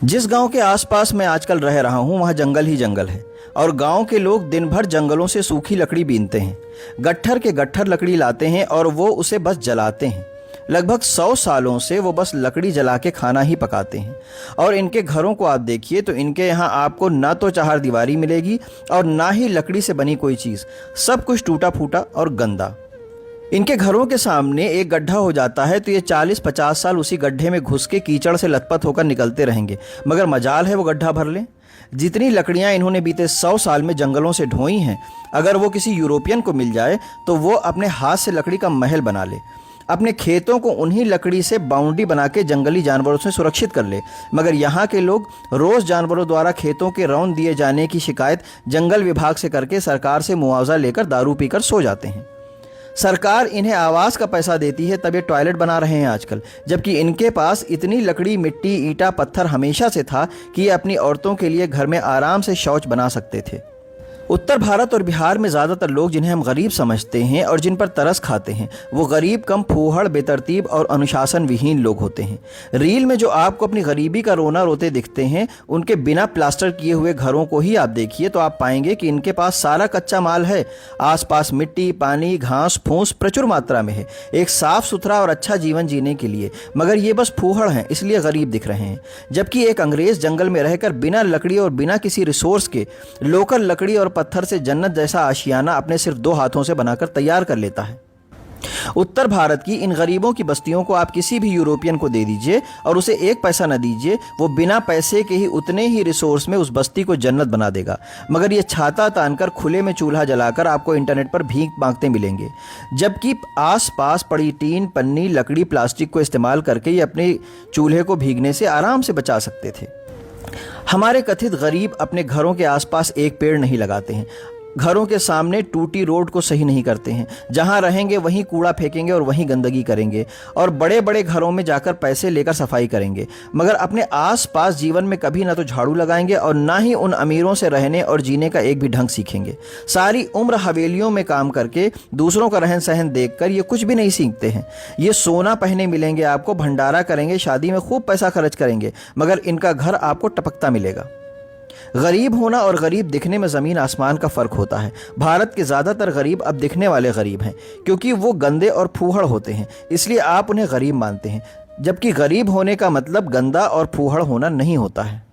जिस गांव के आसपास मैं आजकल रह रहा हूं वहां जंगल ही जंगल है और गांव के लोग दिन भर जंगलों से सूखी लकड़ी बीनते हैं। गट्ठर के गट्ठर लकड़ी लाते हैं और वो उसे बस जलाते हैं। लगभग 100 सालों से वो बस लकड़ी जला के खाना ही पकाते हैं। और इनके घरों को आप देखिए तो इनके यहाँ आपको ना तो चार दीवारी मिलेगी और ना ही लकड़ी से बनी कोई चीज़। सब कुछ टूटा फूटा और गंदा। इनके घरों के सामने एक गड्ढा हो जाता है तो ये 40-50 साल उसी गड्ढे में घुस के कीचड़ से लथपथ होकर निकलते रहेंगे, मगर मजाल है वो गड्ढा भर लें। जितनी लकड़ियां इन्होंने बीते 100 साल में जंगलों से ढोई हैं, अगर वो किसी यूरोपियन को मिल जाए तो वो अपने हाथ से लकड़ी का महल बना ले, अपने खेतों को उन्हीं लकड़ी से बाउंड्री बना के जंगली जानवरों से सुरक्षित कर ले। मगर यहाँ के लोग रोज़ जानवरों द्वारा खेतों के रौंद दिए जाने की शिकायत जंगल विभाग से करके सरकार से मुआवजा लेकर दारू पीकर सो जाते हैं। सरकार इन्हें आवास का पैसा देती है तब ये टॉयलेट बना रहे हैं आजकल, जबकि इनके पास इतनी लकड़ी, मिट्टी, ईंटा, पत्थर हमेशा से था कि ये अपनी औरतों के लिए घर में आराम से शौच बना सकते थे। उत्तर भारत और बिहार में ज़्यादातर लोग जिन्हें हम गरीब समझते हैं और जिन पर तरस खाते हैं, वो गरीब कम फूहड़, बेतरतीब और अनुशासन विहीन लोग होते हैं। रील में जो आपको अपनी गरीबी का रोना रोते दिखते हैं, उनके बिना प्लास्टर किए हुए घरों को ही आप देखिए तो आप पाएंगे कि इनके पास सारा कच्चा माल है। आसपास मिट्टी, पानी, घास फूस प्रचुर मात्रा में है, एक साफ सुथरा और अच्छा जीवन जीने के लिए। मगर ये बस फूहड़ हैं, इसलिए गरीब दिख रहे हैं। जबकि एक अंग्रेज जंगल में रहकर बिना लकड़ी और बिना किसी रिसोर्स के लोकल लकड़ी और पत्थर से जन्नत जैसा आशियाना अपने सिर्फ 2 हाथों से बनाकर तैयार कर लेता है। उत्तर भारत की इन गरीबों की बस्तियों को आप किसी भी यूरोपियन को दे दीजिए और उसे 1 पैसा न दीजिए, वो बिना पैसे के ही उतने ही रिसोर्स में उस बस्ती को जन्नत बना देगा। मगर ये छाता तानकर खुले में चूल्हा जलाकर आपको इंटरनेट पर भीख मांगते मिलेंगे, जबकि आसपास पड़ी टीन, पन्नी, लकड़ी, प्लास्टिक को इस्तेमाल करके ये अपने चूल्हे को भीगने से आराम से बचा सकते थे। हमारे कथित गरीब अपने घरों के आसपास एक पेड़ नहीं लगाते हैं, घरों के सामने टूटी रोड को सही नहीं करते हैं। जहां रहेंगे वहीं कूड़ा फेंकेंगे और वहीं गंदगी करेंगे और बड़े बड़े घरों में जाकर पैसे लेकर सफाई करेंगे, मगर अपने आसपास जीवन में कभी ना तो झाड़ू लगाएंगे और ना ही उन अमीरों से रहने और जीने का एक भी ढंग सीखेंगे। सारी उम्र हवेलियों में काम करके दूसरों का रहन सहन देखकर ये कुछ भी नहीं सीखते हैं। ये सोना पहने मिलेंगे आपको, भंडारा करेंगे, शादी में खूब पैसा खर्च करेंगे, मगर इनका घर आपको टपकता मिलेगा। गरीब होना और गरीब दिखने में ज़मीन आसमान का फ़र्क होता है। भारत के ज़्यादातर गरीब अब दिखने वाले गरीब हैं, क्योंकि वो गंदे और फूहड़ होते हैं, इसलिए आप उन्हें गरीब मानते हैं, जबकि गरीब होने का मतलब गंदा और फूहड़ होना नहीं होता है।